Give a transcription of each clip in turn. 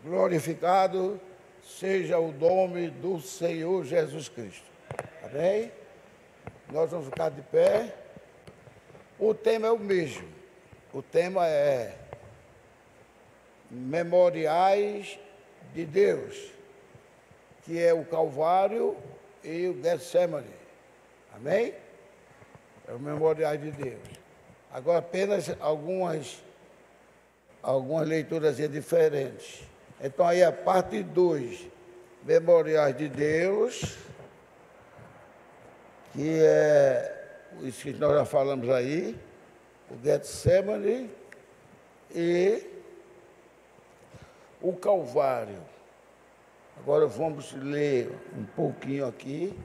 Glorificado seja o nome do Senhor Jesus Cristo. Amém? Nós vamos ficar de pé. O tema é o mesmo. O tema é Memoriais de Deus, que é o Calvário e o Getsemane. Amém? É o Memoriais de Deus. Agora apenas algumas leituras diferentes. Então aí a parte 2, Memoriais de Deus, que é isso que nós já falamos aí, o Getsemane e o Calvário. Agora vamos ler um pouquinho aqui.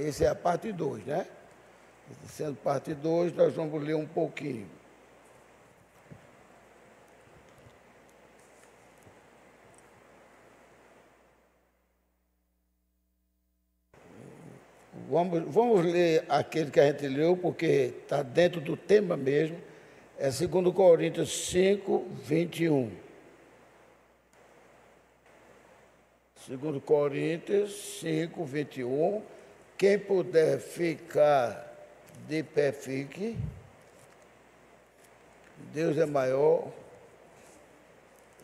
Essa é a parte 2, né? Sendo parte 2, nós vamos ler um pouquinho. Vamos ler aquele que a gente leu, porque está dentro do tema mesmo. É 2 Coríntios 5, 21. 2 Coríntios 5, 21. Quem puder ficar de pé, fique. Deus é maior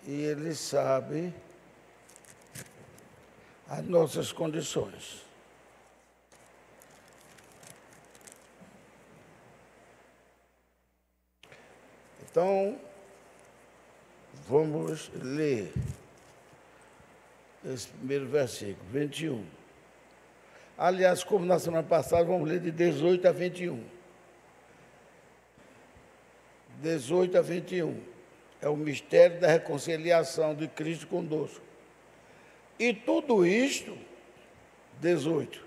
e Ele sabe as nossas condições. Então, vamos ler esse primeiro versículo, 21. Aliás, como na semana passada, vamos ler de 18 a 21. 18 a 21. É o mistério da reconciliação de Cristo conosco. E tudo isto, 18,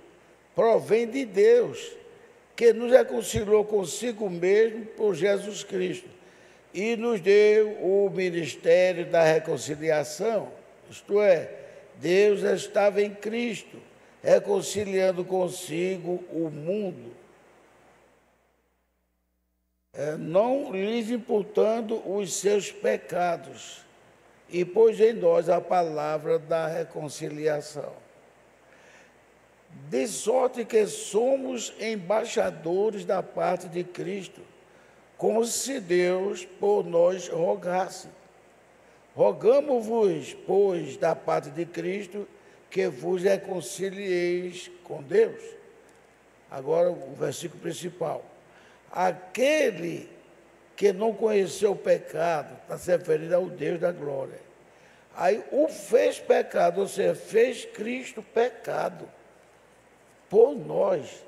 provém de Deus, que nos reconciliou consigo mesmo por Jesus Cristo e nos deu o ministério da reconciliação. Isto é, Deus estava em Cristo, reconciliando consigo o mundo, não lhes imputando os seus pecados, e pôs em nós a palavra da reconciliação. De sorte que somos embaixadores da parte de Cristo, como se Deus por nós rogasse. Rogamo-vos, pois, da parte de Cristo, que vos reconcilieis com Deus. Agora o versículo principal. Aquele que não conheceu o pecado, está se referindo ao Deus da glória. Aí o fez pecado, ou seja, fez Cristo pecado por nós,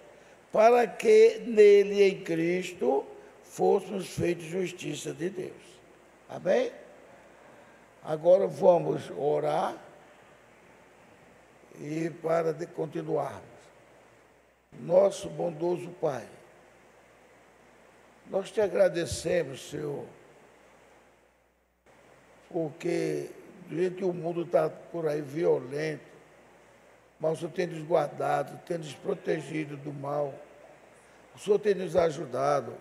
para que nele, em Cristo, fôssemos feitos justiça de Deus. Amém? Agora vamos orar e para continuarmos. Nosso bondoso Pai, nós te agradecemos, Senhor, porque do jeito que o mundo está por aí violento, mas o Senhor tem nos guardado, tem nos protegido do mal, o Senhor tem nos ajudado.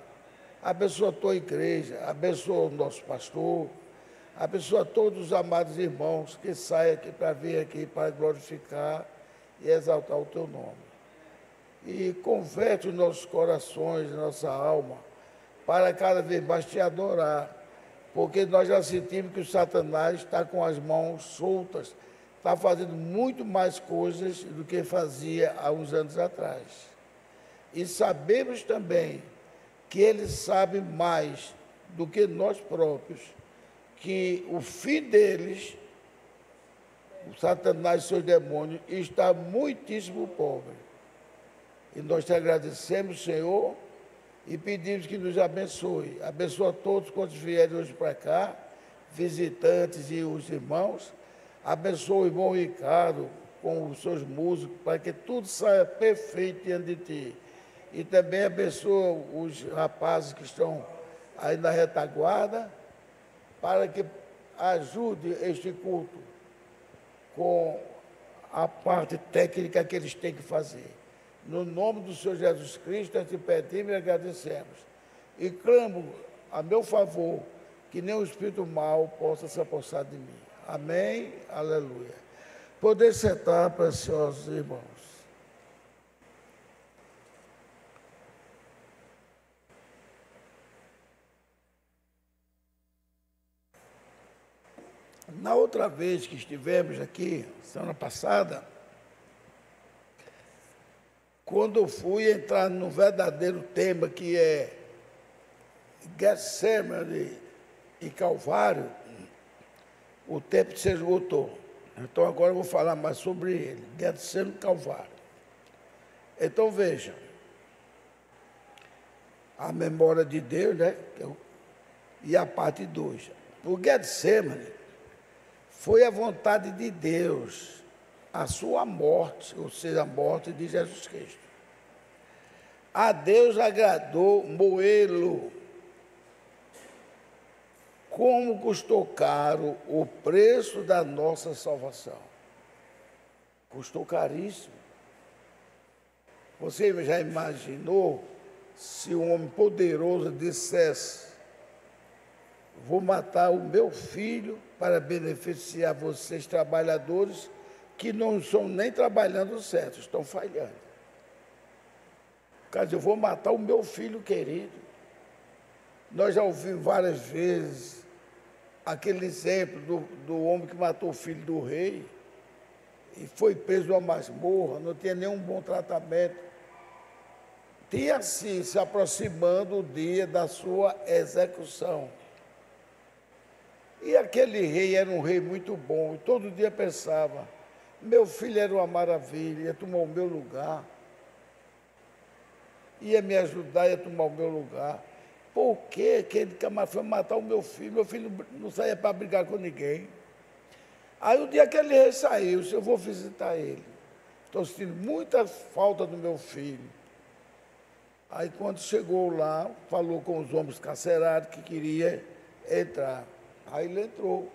Abençoa a tua igreja, abençoa o nosso pastor, abençoa todos os amados irmãos que saem aqui para vir aqui para glorificar e exaltar o teu nome. E converte os nossos corações, nossa alma, para cada vez mais te adorar, porque nós já sentimos que o Satanás está com as mãos soltas, está fazendo muito mais coisas do que fazia há uns anos atrás. E sabemos também que ele sabe mais do que nós próprios, que o fim deles, o Satanás e seus demônios, está muitíssimo pobre. E nós te agradecemos, Senhor, e pedimos que nos abençoe. Abençoa todos quantos vierem hoje para cá, visitantes e os irmãos. Abençoa o irmão Ricardo com os seus músicos, para que tudo saia perfeito diante de ti. E também abençoa os rapazes que estão aí na retaguarda, para que ajude este culto com a parte técnica que eles têm que fazer. No nome do Senhor Jesus Cristo, nós te pedimos e agradecemos. E clamo a meu favor que nenhum espírito mau possa se apossar de mim. Amém? Aleluia. Poder sentar, preciosos irmãos. Na outra vez que estivemos aqui, semana passada, quando eu fui entrar no verdadeiro tema, que é Getsemane e Calvário, o tempo se esgotou. Então agora eu vou falar mais sobre ele, Getsemane e Calvário. Então veja, a memória de Deus, né? E a parte 2. O Getsemane foi a vontade de Deus, a sua morte, ou seja, a morte de Jesus Cristo. A Deus agradou moê-lo. Como custou caro o preço da nossa salvação? Custou caríssimo. Você já imaginou se um homem poderoso dissesse: vou matar o meu filho para beneficiar vocês, trabalhadores, que não estão nem trabalhando certo, estão falhando. Quer dizer, eu vou matar o meu filho querido. Nós já ouvimos várias vezes aquele exemplo do homem que matou o filho do rei e foi preso numa masmorra, não tinha nenhum bom tratamento. Tinha assim, se aproximando o dia da sua execução. E aquele rei era um rei muito bom, e todo dia pensava: meu filho era uma maravilha, ia tomar o meu lugar, ia me ajudar, ia tomar o meu lugar. Por que aquele camarada foi matar o meu filho? Meu filho não saía para brigar com ninguém. Aí o dia que ele rei saiu, eu vou visitar ele. Estou sentindo muita falta do meu filho. Aí quando chegou lá, falou com os homens carcerários que queria entrar. Aí ele entrou.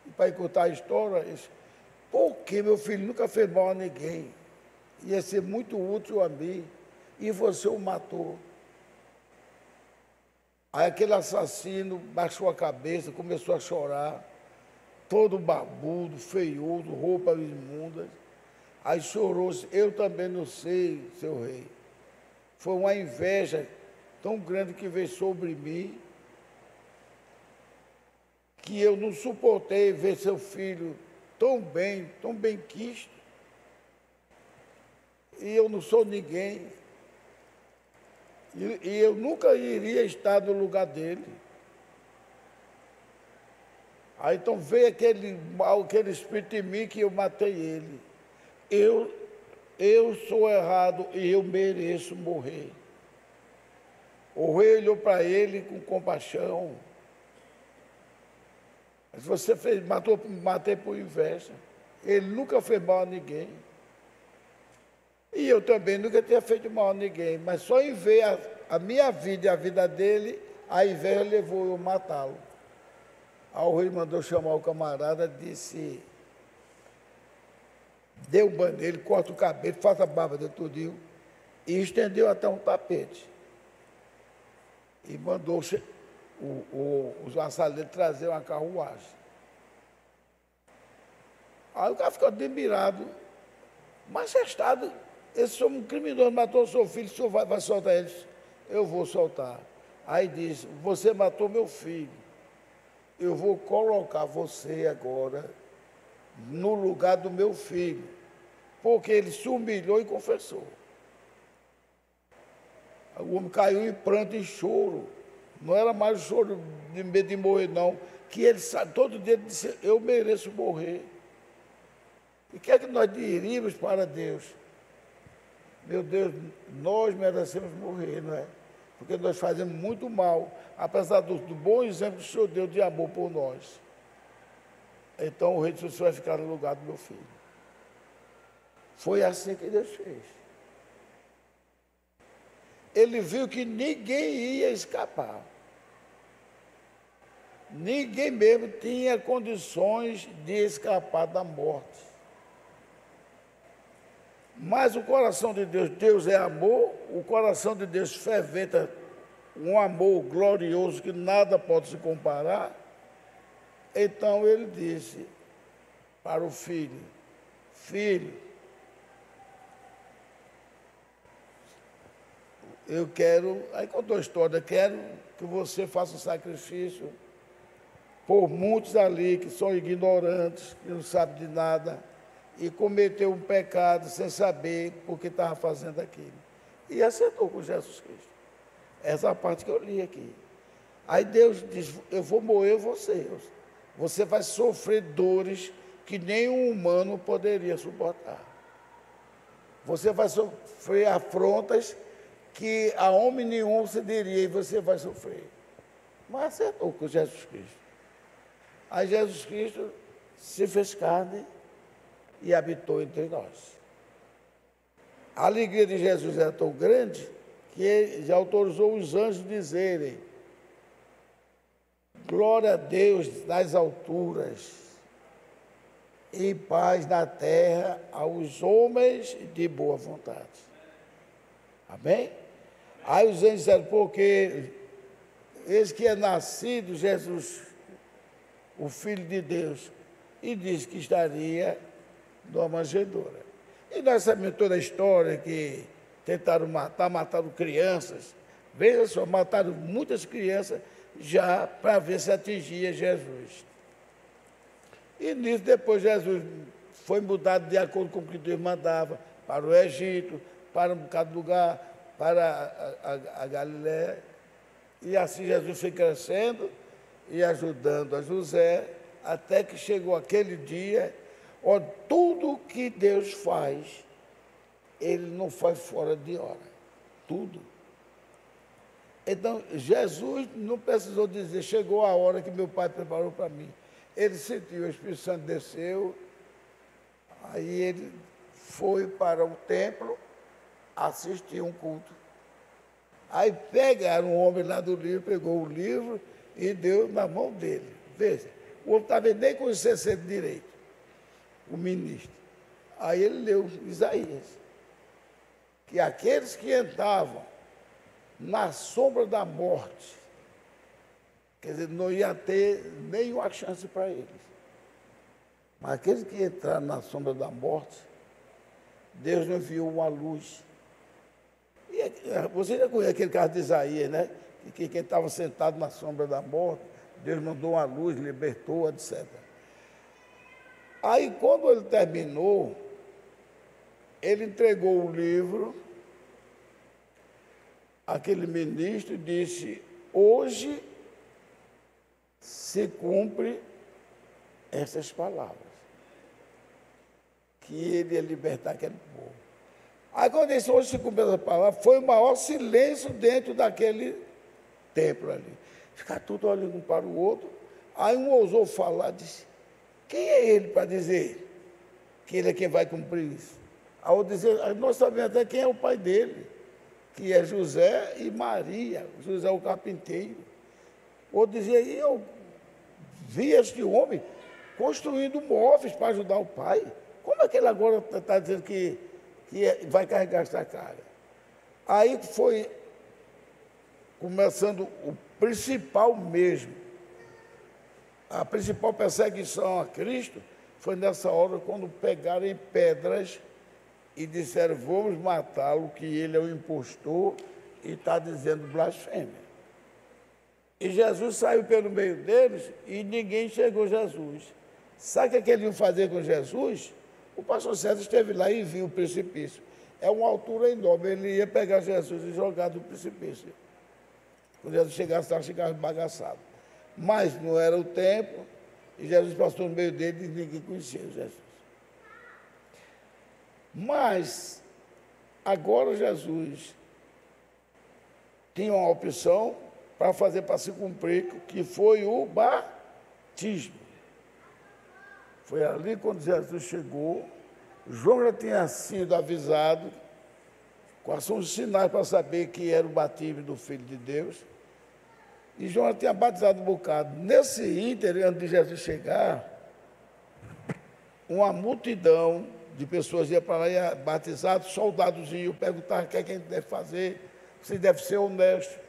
E para contar a história, ele disse: por que meu filho nunca fez mal a ninguém? Ia ser muito útil a mim. E você o matou. Aí aquele assassino baixou a cabeça, começou a chorar, todo barbudo, feioso, roupas imundas. Aí chorou: eu também não sei, seu rei. Foi uma inveja tão grande que veio sobre mim, que eu não suportei ver seu filho tão bem quisto. E eu não sou ninguém. E eu nunca iria estar no lugar dele. Aí então veio aquele mal, aquele espírito em mim, que eu matei ele. Eu sou errado e eu mereço morrer. O rei olhou para ele com compaixão. Mas você matei por inveja. Ele nunca fez mal a ninguém. E eu também nunca tinha feito mal a ninguém, mas só em ver a minha vida e a vida dele, a inveja levou eu a matá-lo. Aí o rei mandou chamar o camarada, disse: dê um banho nele, corta o cabelo, faça a barba de tudinho, e estendeu até um tapete. E mandou os vassaleiros trazer uma carruagem. Aí o cara ficou admirado: majestade, esse homem criminoso matou o seu filho, o senhor vai soltar ele? Eu vou soltar. Aí disse: você matou meu filho, eu vou colocar você agora no lugar do meu filho, porque ele se humilhou e confessou. O homem caiu em pranto e choro. Não era mais o choro de medo de morrer, não. Que ele todo dia disse: eu mereço morrer. E o que é que nós diríamos para Deus? Meu Deus, nós merecemos morrer, não é? Porque nós fazemos muito mal, apesar do bom exemplo que o Senhor deu de amor por nós. Então o rei disse: você vai ficar no lugar do meu filho. Foi assim que Deus fez. Ele viu que ninguém ia escapar. Ninguém mesmo tinha condições de escapar da morte. Mas o coração de Deus, Deus é amor, o coração de Deus ferventa um amor glorioso que nada pode se comparar. Então ele disse para o filho: filho, eu quero, aí contou a história, quero que você faça um sacrifício por muitos ali que são ignorantes, que não sabem de nada, e cometeu um pecado sem saber por que estava fazendo aquilo. E acertou com Jesus Cristo. Essa é a parte que eu li aqui. Aí Deus diz: eu vou moer você. Você vai sofrer dores que nenhum humano poderia suportar. Você vai sofrer afrontas que a homem nenhum se diria, e você vai sofrer. Mas acertou com Jesus Cristo. Aí Jesus Cristo se fez carne e habitou entre nós. A alegria de Jesus era tão grande que ele já autorizou os anjos dizerem: glória a Deus nas alturas e paz na terra aos homens de boa vontade. Amém? Aí os anjos disseram: porque eis que é nascido Jesus, o Filho de Deus, e disse que estaria numa manjedoura. E nós sabemos toda a história que tentaram matar, mataram crianças. Veja só, mataram muitas crianças já para ver se atingia Jesus. E nisso depois Jesus foi mudado de acordo com o que Deus mandava, para o Egito, para um bocado de lugar, para a Galiléia. E assim Jesus foi crescendo e ajudando a José, até que chegou aquele dia, onde tudo que Deus faz, Ele não faz fora de hora. Tudo. Então, Jesus não precisou dizer: chegou a hora que meu Pai preparou para mim. Ele sentiu, o Espírito Santo desceu, aí ele foi para o templo assistir um culto. Aí pegaram um homem lá do livro, pegou o livro e deu na mão dele. Veja, o homem estava nem conhecendo direito, o ministro. Aí ele leu Isaías, que aqueles que entravam na sombra da morte, quer dizer, não ia ter nenhuma chance para eles. Mas aqueles que entraram na sombra da morte, Deus não enviou uma luz. E você já conhece aquele caso de Isaías, né? Que quem estava sentado na sombra da morte, Deus mandou uma luz, libertou, etc. Aí, quando ele terminou, ele entregou o livro, aquele ministro disse: hoje se cumpre essas palavras, que ele ia libertar aquele povo. Aí, quando ele disse: hoje se cumpre essas palavras, foi o maior silêncio dentro daquele templo ali. Ficar tudo olhando um para o outro. Aí um ousou falar, disse: quem é ele para dizer que ele é quem vai cumprir isso? Aí eu dizer: nós sabemos até quem é o pai dele, que é José e Maria, José o carpinteiro. Ou dizer: eu vi este homem construindo móveis para ajudar o pai. Como é que ele agora está dizendo que vai carregar essa carga? Aí foi começando o principal mesmo. A principal perseguição a Cristo foi nessa hora, quando pegaram em pedras e disseram: vamos matá-lo, que ele é o impostor e está dizendo blasfêmia. E Jesus saiu pelo meio deles e ninguém enxergou Jesus. Sabe o que eles iam fazer com Jesus? O pastor César esteve lá e viu o precipício. É uma altura enorme, ele ia pegar Jesus e jogar do precipício. Quando Jesus chegasse lá, chegava bagaçado. Mas não era o tempo, e Jesus passou no meio dele e ninguém conhecia Jesus. Mas, agora Jesus tinha uma opção para fazer para se cumprir, que foi o batismo. Foi ali quando Jesus chegou, João já tinha sido avisado, quais são os sinais para saber que era o batismo do Filho de Deus, e João já tinha batizado um bocado. Nesse ínter, antes de Jesus chegar, uma multidão de pessoas ia para lá, ia batizado, soldados iam, perguntavam o que é que a gente deve fazer, você deve ser honesto.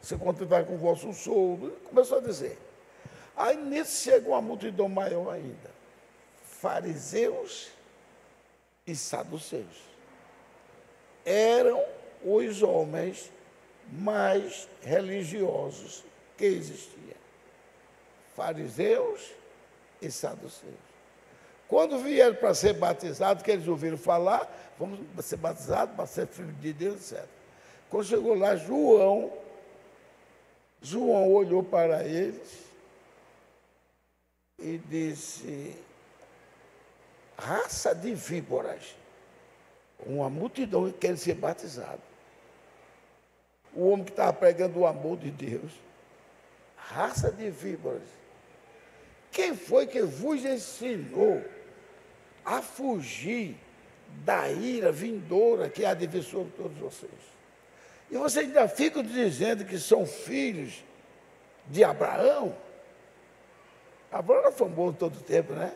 se contentar com o vosso soldo. Começou a dizer. Aí nisso chegou uma multidão maior ainda. Fariseus e saduceus. Eram os homens mais religiosos que existiam. Fariseus e saduceus. Quando vieram para ser batizados, que eles ouviram falar, vamos ser batizados para ser filho de Deus, etc. Quando chegou lá, João olhou para eles e disse: raça de víboras, uma multidão que quer ser batizado. O homem que estava pregando o amor de Deus, raça de víboras, quem foi que vos ensinou a fugir da ira vindoura que há de vir sobre todos vocês? E vocês ainda ficam dizendo que são filhos de Abraão? Abraão era famoso todo o tempo, né?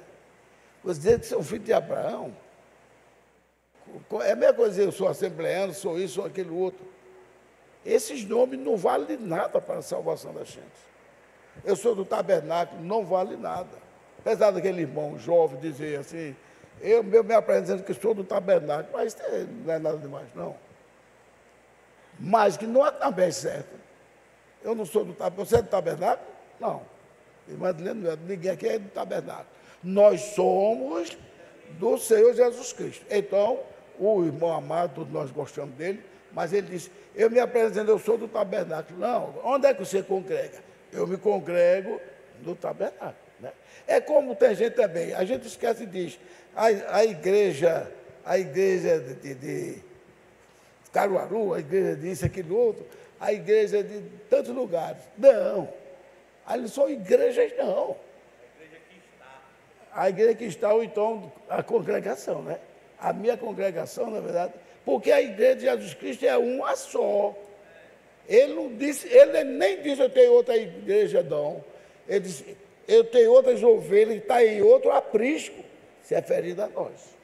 Vocês dizem que são filhos de Abraão. É a mesma coisa dizer, eu sou assembleano, sou isso, sou aquele outro. Esses nomes não valem nada para a salvação da gente. Eu sou do tabernáculo, não vale nada. Apesar daquele irmão jovem dizer assim, eu me apresento que sou do tabernáculo, mas não é nada demais, não. Mas que não é também certo. Eu não sou do tabernáculo. Você é do tabernáculo? Não. Irmã Adilene, ninguém aqui é do tabernáculo. Nós somos do Senhor Jesus Cristo. Então, o irmão amado, todos nós gostamos dele, mas ele disse, eu me apresento, eu sou do tabernáculo. Não, onde é que você congrega? Eu me congrego no tabernáculo. Né? É como tem gente também, a gente esquece e diz, a igreja de Caruaru, a igreja disso, aquilo outro, a igreja de tantos lugares. Não, ali não são igrejas, não. A igreja que está, ou então a congregação, né? A minha congregação, na verdade, porque a igreja de Jesus Cristo é uma só. Ele não disse, ele nem disse eu tenho outra igreja, não. Ele disse, eu tenho outras ovelhas que está em outro aprisco, se referindo a nós.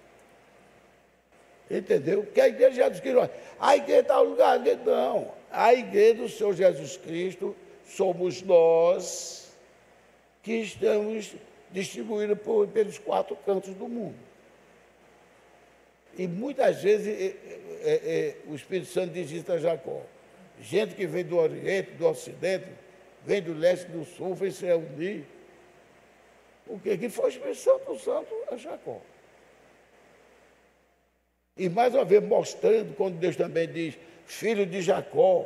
Entendeu? Porque a igreja de Jesus Cristo, a igreja está no lugar, não. A igreja do Senhor Jesus Cristo somos nós que estamos distribuídos pelos 4 cantos do mundo. E muitas vezes o Espírito Santo diz isso a Jacó. Gente que vem do Oriente, do Ocidente, vem do Leste, do Sul, vem se reunir. O quê? Que foi o Espírito Santo a Jacó. E mais uma vez mostrando, quando Deus também diz, filho de Jacó,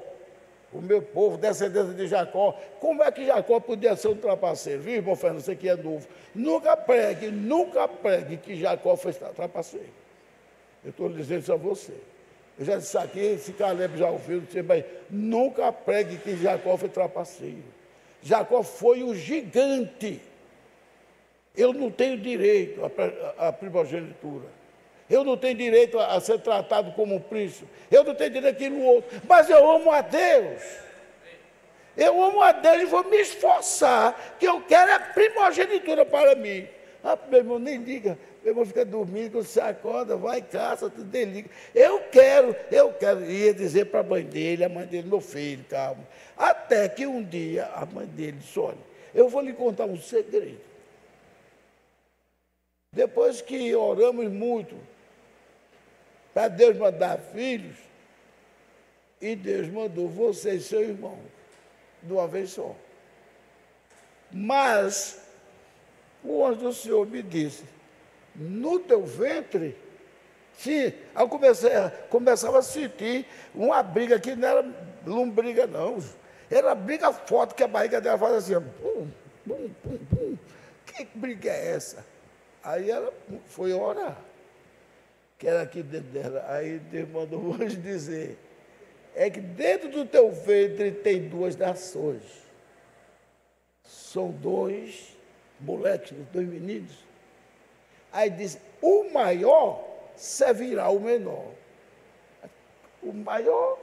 o meu povo, descendência de Jacó, como é que Jacó podia ser um trapaceiro? Viu, irmão Fernando, você que é novo. Nunca pregue que Jacó foi trapaceiro. Eu estou dizendo isso a você. Eu já disse aqui, se Caleb já ouviu, mas nunca pregue que Jacó foi trapaceiro. Jacó foi o gigante. Eu não tenho direito à primogenitura. Eu não tenho direito a ser tratado como um príncipe. Eu não tenho direito àquilo outro. Mas eu amo a Deus. Eu amo a Deus e vou me esforçar, que eu quero a primogenitura para mim. Ah, meu irmão, nem liga. Meu irmão fica dormindo, quando você acorda, vai, caça, tu desliga. Eu quero. Ia dizer para a mãe dele, meu filho, calma. Até que um dia a mãe dele disse, olha, eu vou lhe contar um segredo. Depois que oramos muito para Deus mandar filhos, e Deus mandou você e seu irmão de uma vez só. Mas o anjo do Senhor me disse, no teu ventre, sim, eu começava a sentir uma briga que não era lombriga, não. Era briga forte, que a barriga dela fazia assim, pum, pum, pum, pum. Que briga é essa? Aí ela foi orar, que era aqui dentro dela. Aí Deus mandou o anjo dizer, é que dentro do teu ventre tem 2 nações. São 2 moleques, 2 meninos. Aí diz, o maior servirá o menor. O maior,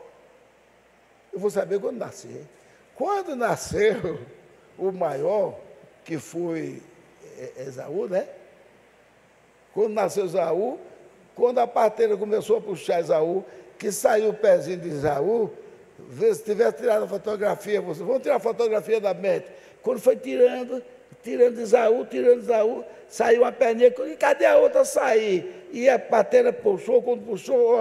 eu vou saber quando nascer. Quando nasceu o maior, que foi Esaú, né? Quando nasceu Esaú, quando a parteira começou a puxar Esaú, que saiu o pezinho de Esaú, Vê se tivesse tirado a fotografia, vamos tirar a fotografia da Bete. Quando foi tirando Esaú, saiu uma perninha, e cadê a outra sair? E a patena puxou, quando puxou,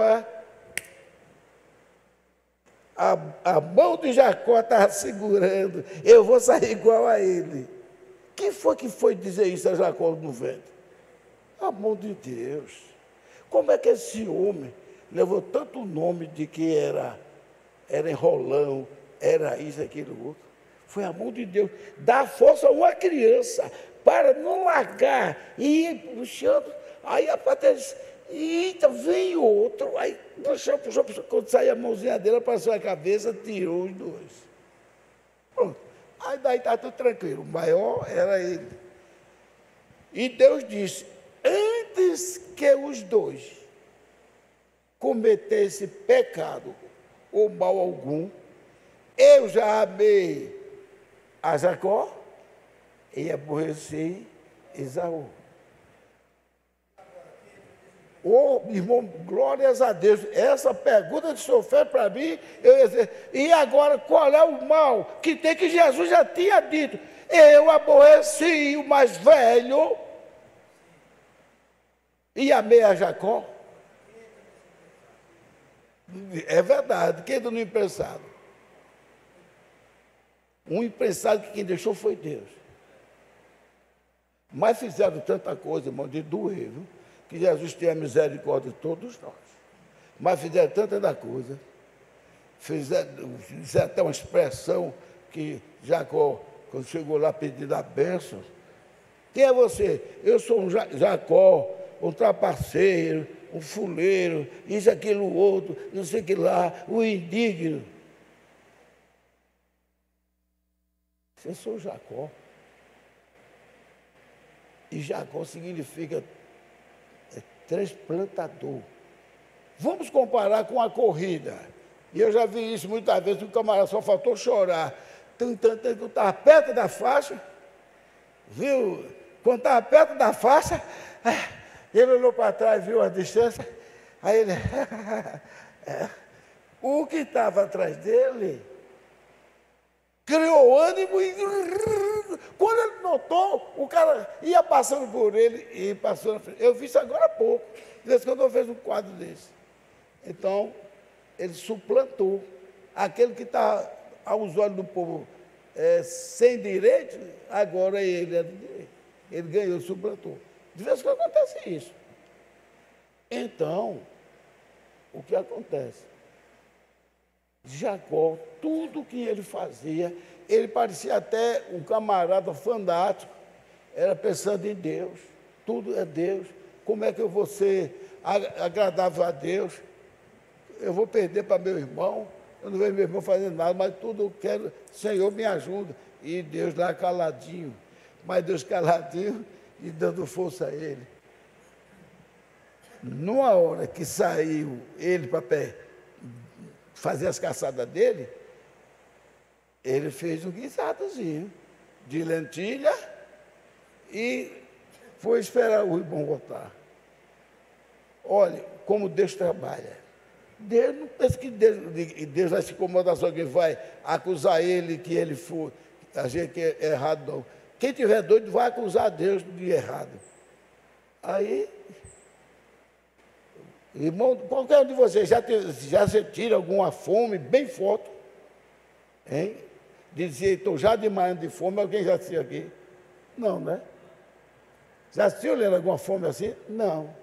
a mão de Jacó estava segurando, eu vou sair igual a ele. Quem foi que foi dizer isso a Jacó no vento? A mão de Deus. Como é que esse homem levou tanto nome de que era enrolão, era isso, aquilo, outro? Foi a mão de Deus. Dá força a uma criança para não largar e ir puxando. Aí a patena disse, eita, vem outro. Aí puxou. Quando saiu a mãozinha dele, passou a cabeça, tirou os dois. Pronto. Aí daí está tudo tranquilo. O maior era ele. E Deus disse, antes que os dois cometessem pecado ou mal algum, eu já amei a Jacó e aborreci Esaú. Oh, irmão, glórias a Deus. Essa pergunta que o senhor fez para mim, eu ia dizer, e agora qual é o mal que tem, que Jesus já tinha dito? Eu aborreci o mais velho e amei a Jacó. É verdade, quem não imprensado? Um imprensado que quem deixou foi Deus. Mas fizeram tanta coisa, irmão, de doer, viu? Que Jesus tenha misericórdia de todos nós. Mas fizeram tanta da coisa. Fizeram até uma expressão que Jacó, quando chegou lá pedindo a bênção, quem é você? Eu sou um Jacó, um trapaceiro, um fuleiro, isso, aquilo, outro, não sei o que lá, o indigno. Eu sou Jacó. E Jacó significa transplantador. Vamos comparar com a corrida. E eu já vi isso muitas vezes, o camarada só faltou chorar. Estava perto da faixa, viu? Quando estava perto da faixa, ele olhou para trás, viu a distância, aí ele... O que estava atrás dele criou ânimo e... Quando ele notou, o cara ia passando por ele e passou na frente. Eu vi isso agora há pouco. De vez em quando eu vejo um quadro desse. Então, ele suplantou. Aquele que está aos olhos do povo sem direito, agora ele é de direito. Ele ganhou, suplantou. De vez em quando acontece isso. Então, o que acontece? Jacó, tudo que ele fazia, ele parecia até um camarada fanático, era pensando em Deus, tudo é Deus, como é que eu vou ser agradável a Deus? Eu vou perder para meu irmão, eu não vejo meu irmão fazendo nada, mas tudo eu quero, Senhor me ajuda, e Deus lá caladinho, mas Deus caladinho e dando força a ele. Numa hora que saiu ele para fazer as caçadas dele, ele fez um guisadozinho de lentilha e foi esperar o irmão voltar. Olha como Deus trabalha. Deus não pensa que Deus vai se incomodar só que vai acusar ele que ele foi, a gente é errado, não. Quem tiver doido vai acusar Deus de errado. Aí, irmão, qualquer um de vocês já sentiu alguma fome bem forte? Hein? Dizia, estou já demais de fome, alguém já assistiu aqui? Não, né? Já assistiu lendo alguma fome assim? Não.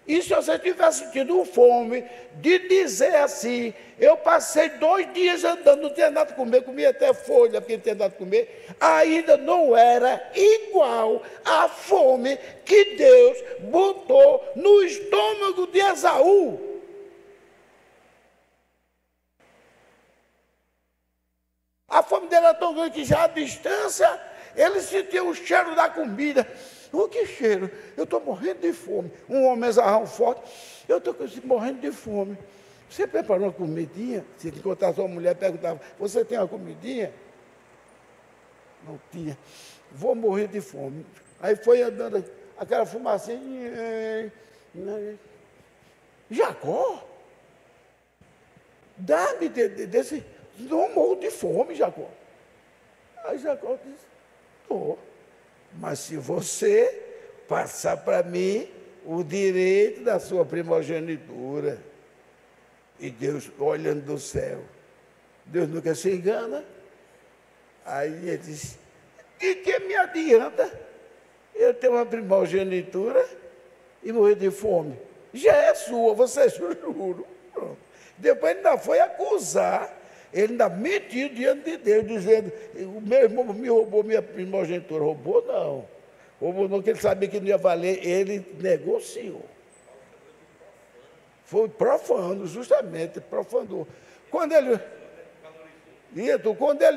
E se você tivesse tido fome de dizer assim, eu passei 2 dias andando, não tinha nada a comer, comia até folha, porque não tinha nada a comer, ainda não era igual à fome que Deus botou no estômago de Esaú. A fome dele era tão grande que já à distância, ele sentia o cheiro da comida. Oh, que cheiro, eu estou morrendo de fome. Um homem zarrão forte, eu estou morrendo de fome. Você preparou uma comidinha? Se encontrasse uma mulher, perguntava, você tem uma comidinha? Não tinha. Vou morrer de fome. Aí foi andando, aquela fumacinha. Jacó? dá-me desse, não morro de fome, Jacó. Aí Jacó disse, estou. Mas se você passar para mim o direito da sua primogenitura, e Deus olhando do céu, Deus nunca se engana. Aí ele disse, e que me adianta eu ter uma primogenitura e morrer de fome? Já é sua, você juro. Pronto. Depois ele ainda foi acusar, ele ainda mentiu diante de Deus, dizendo, o meu irmão me roubou minha primogenitura. Roubou não, porque ele sabia que não ia valer, ele negociou. Foi profano, justamente, profanou. Quando ele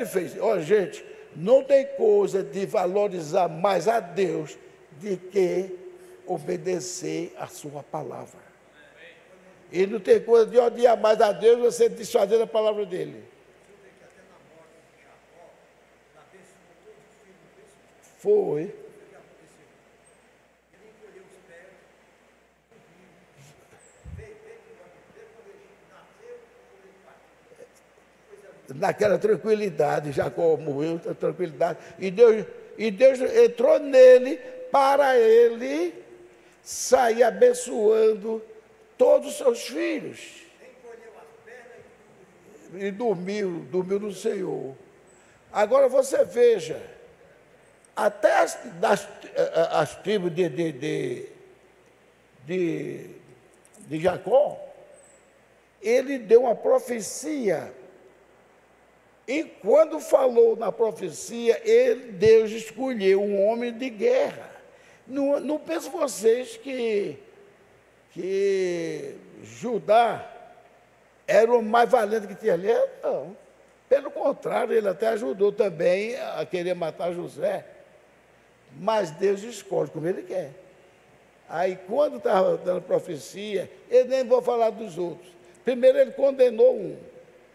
fez, olha gente, não tem coisa de valorizar mais a Deus do que obedecer a sua palavra. E não tem coisa de odiar mais a Deus você desfazer a palavra dele. Foi. Naquela tranquilidade, Jacó morreu, tranquilidade, e Deus entrou nele para ele sair abençoando todos os seus filhos. E dormiu no Senhor. Agora você veja, até as tribos de Jacó, ele deu uma profecia. E quando falou na profecia, Deus escolheu um homem de guerra. Não pensem vocês que Judá era o mais valente que tinha ali. Não. Pelo contrário, ele até ajudou também a querer matar José. Mas Deus escolhe como ele quer. Aí, quando estava dando profecia, ele nem vou falar dos outros. Primeiro, ele condenou um.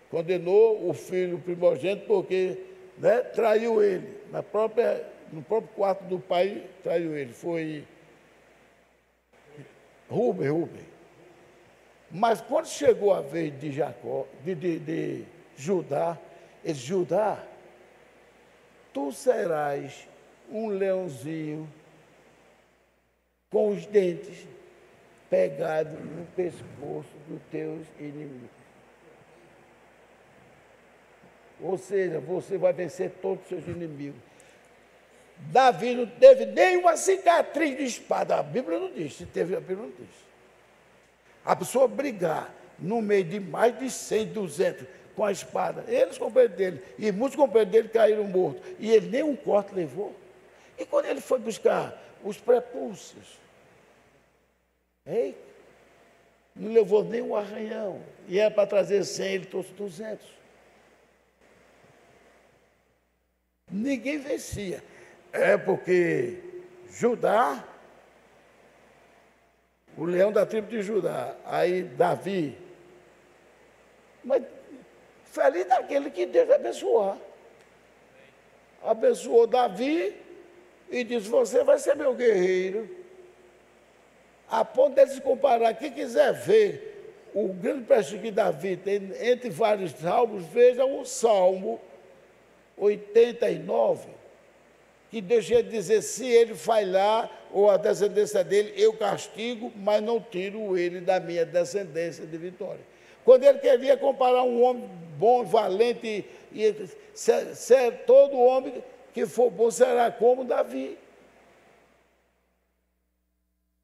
Condenou o filho primogênito porque, né, traiu ele. No próprio quarto do pai, traiu ele. Foi Rúben. Mas quando chegou a vez de Jacó, de Judá, ele disse, Judá, tu serás um leãozinho com os dentes pegados no pescoço dos teus inimigos. Ou seja, você vai vencer todos os seus inimigos. Davi não teve nenhuma cicatriz de espada. A Bíblia não diz. Se teve, a Bíblia não diz. A pessoa brigar no meio de mais de 100, 200 com a espada. Eles, companheiros dele, e muitos companheiros dele caíram mortos. E ele nem um corte levou. E quando ele foi buscar os prepúcios, não levou nem um arranhão. E era para trazer 100, ele trouxe 200. Ninguém vencia. É porque Judá, o leão da tribo de Judá, aí Davi, mas feliz daquele que Deus abençoar. Abençoou Davi e disse, você vai ser meu guerreiro. A ponto dele se comparar, quem quiser ver o grande prestígio que Davi tem, entre vários salmos, veja o Salmo 89, que Deus ia dizer, se ele falhar, ou a descendência dele, eu castigo, mas não tiro ele da minha descendência de vitória. Quando ele queria comparar um homem bom, valente, todo homem que for bom será como Davi.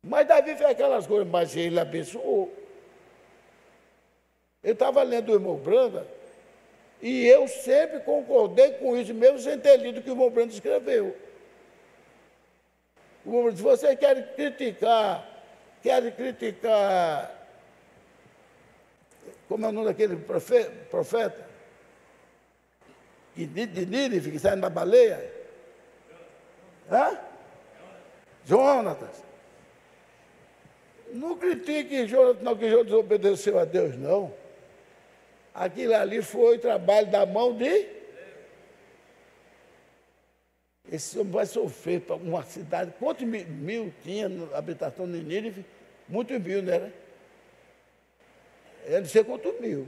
Mas Davi fez aquelas coisas, mas ele abençoou. Eu estava lendo o irmão Branda, e eu sempre concordei com isso, mesmo sem ter lido o que o irmão Brando escreveu. O irmão Brando, se você quer criticar, como é o nome daquele profeta? De Nínive, que sai na baleia? Jonatas. Não critique Jonatas, não, que Jonatas desobedeceu a Deus, não. Aquilo ali foi o trabalho da mão de... Esse homem vai sofrer para uma cidade. Quantos mil tinha na habitação de Nínive? Muitos mil, né? Eu não sei quantos mil.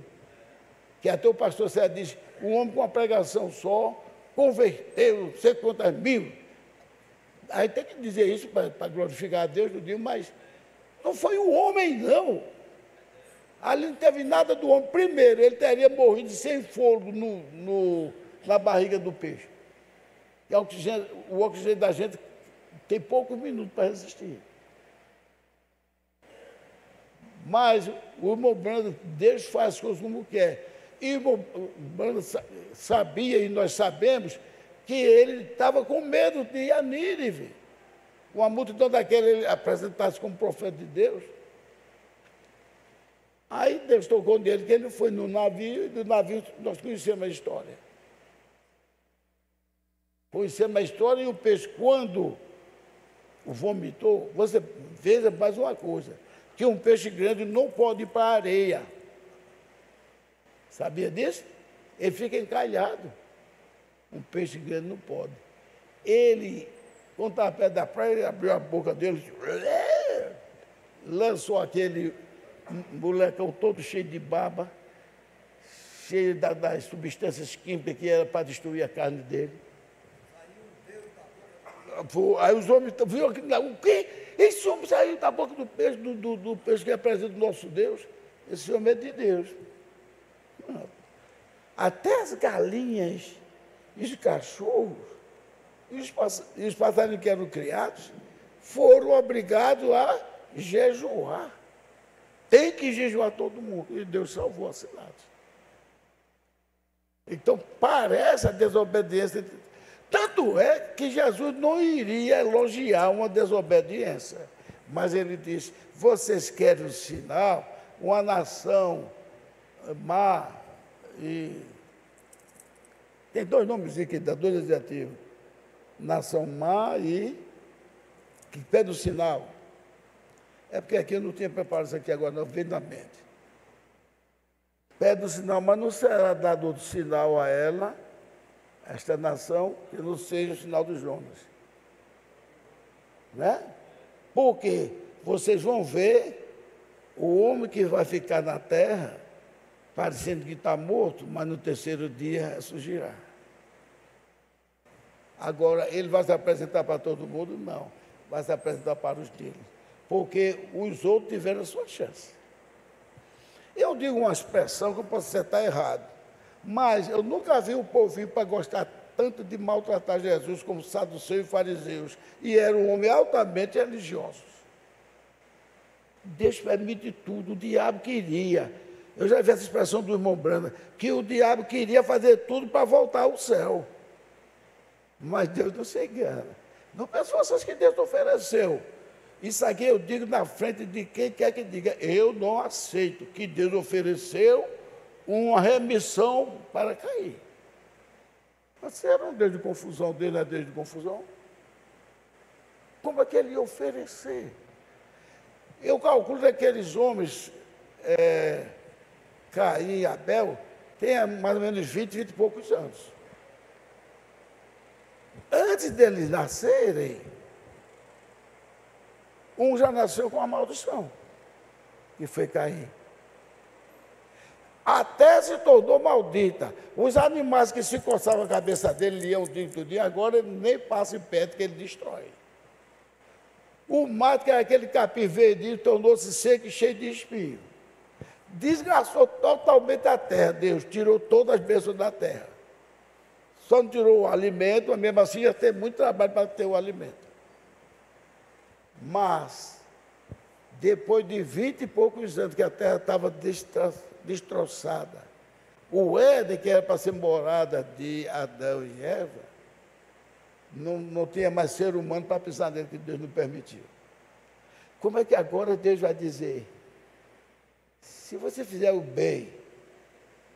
que até o pastor Sérgio diz, um homem com uma pregação só, converteu, não sei quantas mil. Aí tem que dizer isso para glorificar a Deus, eu digo, mas não foi o homem, não. Ali não teve nada do homem. Primeiro, ele teria morrido sem fôlego na barriga do peixe. E o oxigênio da gente tem poucos minutos para resistir. Mas o irmão Brando, Deus faz as coisas como quer. E o irmão Brando sabia, e nós sabemos, que ele estava com medo de ir a Nínive. Uma multidão daquela, ele apresentasse como profeta de Deus. Aí Deus tocou nele, que ele foi no navio, e do navio nós conhecemos a história. Conhecemos a história, e o peixe, quando o vomitou, você veja mais uma coisa, que um peixe grande não pode ir para a areia. Sabia disso? Ele fica encalhado. Um peixe grande não pode. Ele, quando estava perto da praia, ele abriu a boca dele, lançou aquele molecão todo cheio de baba, cheio das substâncias químicas que era para destruir a carne dele. Aí os homens viram aquilo lá, o quê? Esse homem saiu da boca do peixe, do peixe que é presente do nosso Deus. Esse homem é de Deus. Até as galinhas, os cachorros, e os passarinhos que eram criados, foram obrigados a jejuar. Tem que jejuar todo mundo. E Deus salvou a cidade. Então, parece a desobediência. Tanto é que Jesus não iria elogiar uma desobediência. Mas ele disse, vocês querem um sinal? Uma nação má e... Tem dois nomes aqui, dá dois adjetivos. Nação má e... que pede o sinal. É porque aqui eu não tinha preparado isso aqui agora, não, veio na mente. Pede o sinal, mas não será dado outro sinal a ela, esta nação, que não seja o sinal dos Jonas. Né? Porque vocês vão ver o homem que vai ficar na terra, parecendo que está morto, mas no terceiro dia ressurgirá. Agora, ele vai se apresentar para todo mundo? Não. Vai se apresentar para os dele. Porque os outros tiveram a sua chance. Eu digo uma expressão que eu posso estar errado, mas eu nunca vi o povo para gostar tanto de maltratar Jesus como saduceus e fariseus, e eram homens altamente religiosos. Deus permite tudo, o diabo queria. Eu já vi essa expressão do irmão Branda, que o diabo queria fazer tudo para voltar ao céu. Mas Deus não se engana. Não pessoas que Deus ofereceu. Isso aqui eu digo na frente de quem quer que diga, eu não aceito que Deus ofereceu uma remissão para cair. Mas se era um Deus de confusão, Deus não é Deus de confusão? Como é que ele ia oferecer? Eu calculo que aqueles homens, Caim e Abel, têm mais ou menos 20 e poucos anos. Antes deles nascerem, um já nasceu com a maldição, que foi Caim. Até se tornou maldita. Os animais que se coçavam a cabeça dele, iam o dia, agora ele nem passa em perto que ele destrói. O mato, que era aquele capim verdinho, tornou-se seco e cheio de espinho. Desgastou totalmente a terra. Deus tirou todas as bênçãos da terra. Só não tirou o alimento, mas mesmo assim ia ter muito trabalho para ter o alimento. Mas, depois de 20 e poucos anos que a terra estava destroçada, o Éden, que era para ser morada de Adão e Eva, não tinha mais ser humano para pisar nele, que Deus não permitiu. Como é que agora Deus vai dizer, se você fizer o bem,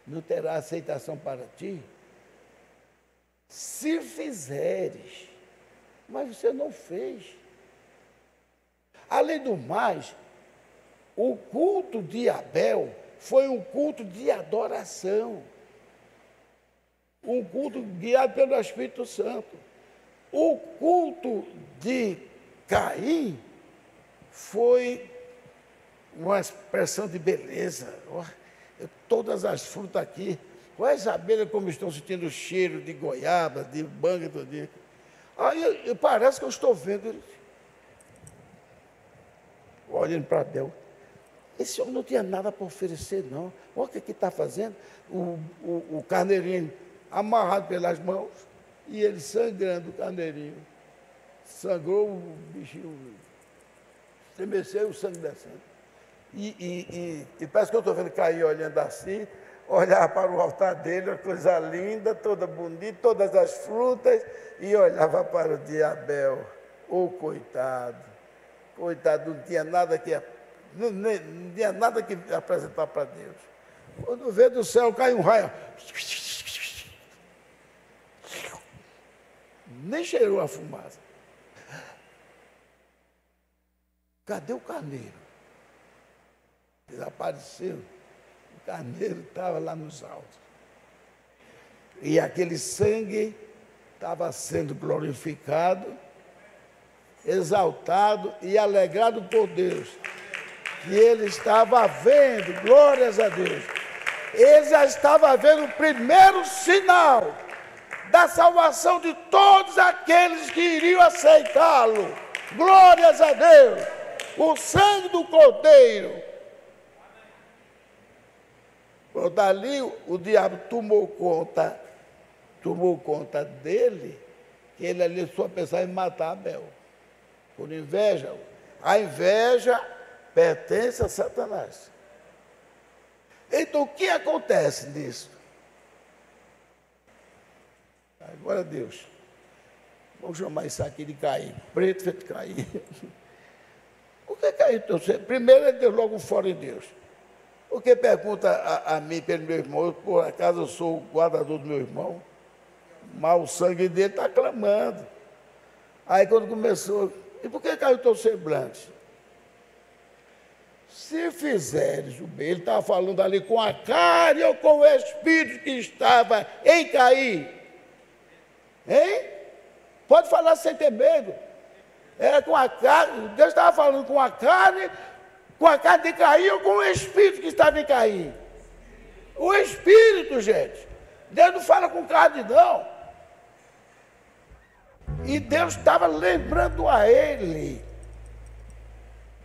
não terá aceitação para ti? Se fizeres, mas você não fez. Além do mais, o culto de Abel foi um culto de adoração. Um culto guiado pelo Espírito Santo. O culto de Caim foi uma expressão de beleza. Todas as frutas aqui. Olha as abelhas como estão sentindo o cheiro de goiaba, de manga, tudo isso. Aí parece que eu estou vendo ele. Olhando para Abel. Esse homem não tinha nada para oferecer, não. Olha o que está fazendo. O carneirinho amarrado pelas mãos e ele sangrando o carneirinho. Sangrou o bichinho, estremeceu o sangue descendo. E parece que eu estou vendo cair olhando assim, olhar para o altar dele, uma coisa linda, toda bonita, todas as frutas, e olhava para o de Abel. Oh, coitado, coitado, não tinha nada que apresentar para Deus. Quando vê do céu, cai um raio. Nem cheirou a fumaça. Cadê o carneiro? Desapareceu. O carneiro estava lá nos altos. E aquele sangue estava sendo glorificado, exaltado e alegrado por Deus. E ele estava vendo, glórias a Deus. Ele já estava vendo o primeiro sinal da salvação de todos aqueles que iriam aceitá-lo. Glórias a Deus. O sangue do Cordeiro. Dali o diabo tomou conta dele, que ele ali só pensava em matar Abel. Por inveja. A inveja pertence a Satanás. Então o que acontece nisso? Agora Deus, vamos chamar isso aqui de Caim, preto feito Caim. O que é Caim? Primeiro é Deus, logo fora em Deus. Porque pergunta a mim, pelo meu irmão, por acaso eu sou o guardador do meu irmão, mas o sangue dele está clamando. Aí quando começou, e por que caiu o teu semblante? Se fizeres o bem, ele estava falando ali com a carne ou com o espírito que estava em Caim. Hein? Pode falar sem ter medo. Era com a carne, Deus estava falando com a carne de Caim ou com o espírito que estava em Caim. O espírito, gente. Deus não fala com carne, não. E Deus estava lembrando a ele.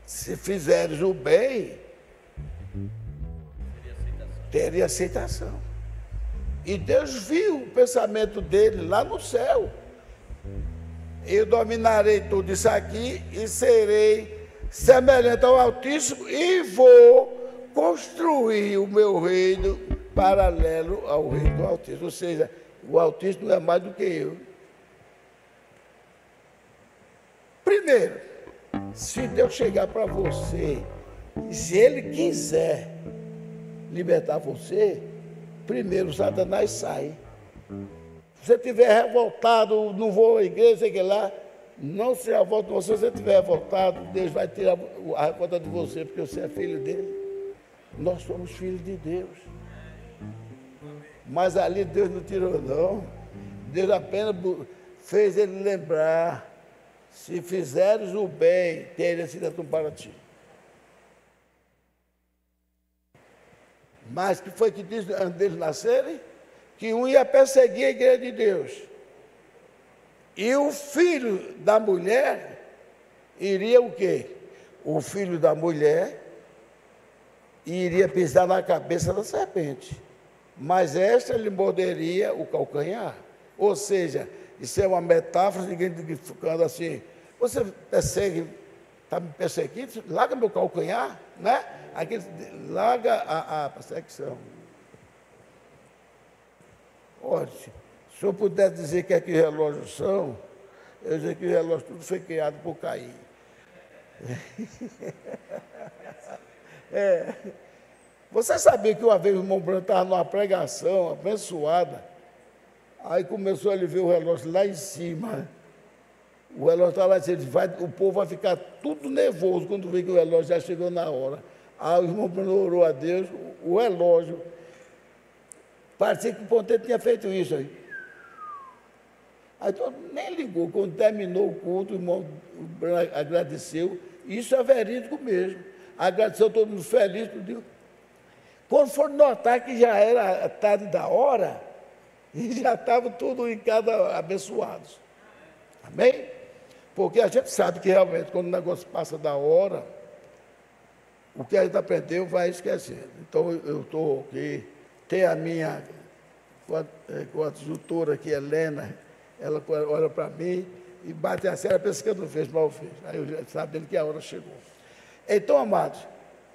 Se fizeres o bem, teria aceitação. E Deus viu o pensamento dele lá no céu. Eu dominarei tudo isso aqui e serei semelhante ao Altíssimo e vou construir o meu reino paralelo ao reino do Altíssimo. Ou seja, o Altíssimo não é mais do que eu. Primeiro, se Deus chegar para você, e se Ele quiser libertar você, primeiro Satanás sai. Se você estiver revoltado, não vou à igreja, sei que lá, não se revolta. Se você estiver revoltado, Deus vai tirar a revolta de você, porque você é filho dele. Nós somos filhos de Deus. Mas ali Deus não tirou, não. Deus apenas fez ele lembrar. Se fizeres o bem, teria sido para ti. Mas que foi que disse antes deles nascerem? Que um ia perseguir a igreja de Deus. E o filho da mulher iria o quê? O filho da mulher iria pisar na cabeça da serpente. Mas esta lhe morderia o calcanhar. Ou seja, isso é uma metáfora, ninguém ficando assim, você persegue, está me perseguindo, larga meu calcanhar, né? Aqui, larga a perseguição. Olha, se eu pudesse dizer que aqui relógios são, eu dizer que o relógio tudo foi criado por Caim. Você sabia que uma vez o irmão Branco estava numa pregação abençoada, aí começou a ele ver o relógio lá em cima. O relógio estava lá em cima, o povo vai ficar tudo nervoso quando vê que o relógio já chegou na hora. Aí o irmão Branco orou a Deus, o relógio, parecia que o ponteiro tinha feito isso aí. Aí todo mundo nem ligou. Quando terminou o culto, o irmão Branco agradeceu. Isso é verídico mesmo. Agradeceu todo mundo feliz, tudo. Quando for notar que já era a tarde da hora, e já estavam tudo em casa abençoados. Amém? Porque a gente sabe que realmente quando o negócio passa da hora, o que a gente aprendeu vai esquecendo. Então eu estou aqui, tem a minha coadjutora aqui, Helena, ela olha para mim e bate a cera, pensa que eu não fiz, mal fiz. Aí eu já sabe que a hora chegou. Então, amados,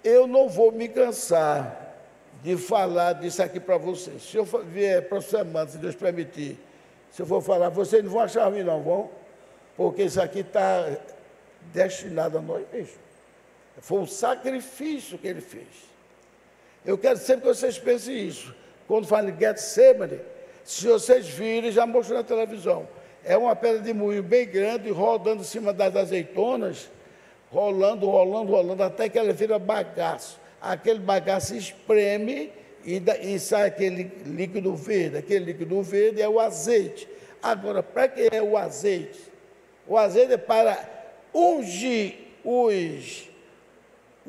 eu não vou me cansar de falar disso aqui para vocês. Se eu vier para semana, se Deus permitir, se eu for falar, vocês não vão achar ruim, não vão? Porque isso aqui está destinado a nós mesmos. Foi um sacrifício que ele fez. Eu quero sempre que vocês pensem isso. Quando falo em Getsemane, se vocês virem, já mostrou na televisão, é uma pedra de moinho bem grande, rodando em cima das azeitonas, rolando, até que ela vira bagaço. Aquele bagaço espreme e sai aquele líquido verde. Aquele líquido verde é o azeite. Agora, para que é o azeite? O azeite é para ungir o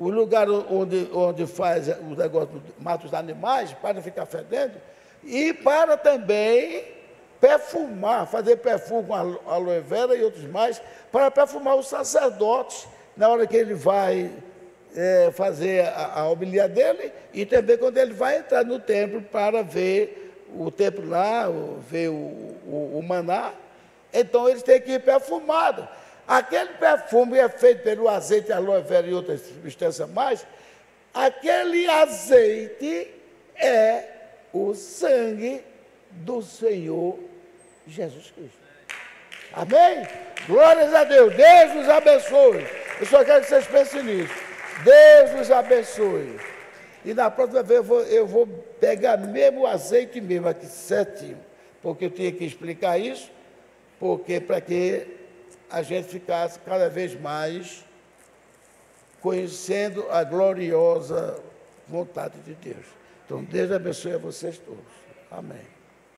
lugar onde faz o negócio, mata os animais, para ficar fedendo, e para também perfumar, fazer perfume com aloe vera e outros mais, para perfumar os sacerdotes, na hora que ele vai fazer a homilia dele, e também quando ele vai entrar no templo para ver o templo lá, ver o maná. Então eles têm que ir perfumados. Aquele perfume é feito pelo azeite, aloe vera e outras substâncias mais. Aquele azeite é o sangue do Senhor Jesus Cristo. Amém? Glórias a Deus. Deus nos abençoe. Eu só quero que vocês pensem nisso. Deus nos abençoe. E na próxima vez eu vou pegar mesmo o azeite mesmo aqui certinho. Porque eu tinha que explicar isso, porque para que a gente ficasse cada vez mais conhecendo a gloriosa vontade de Deus. Então, Deus abençoe a vocês todos. Amém.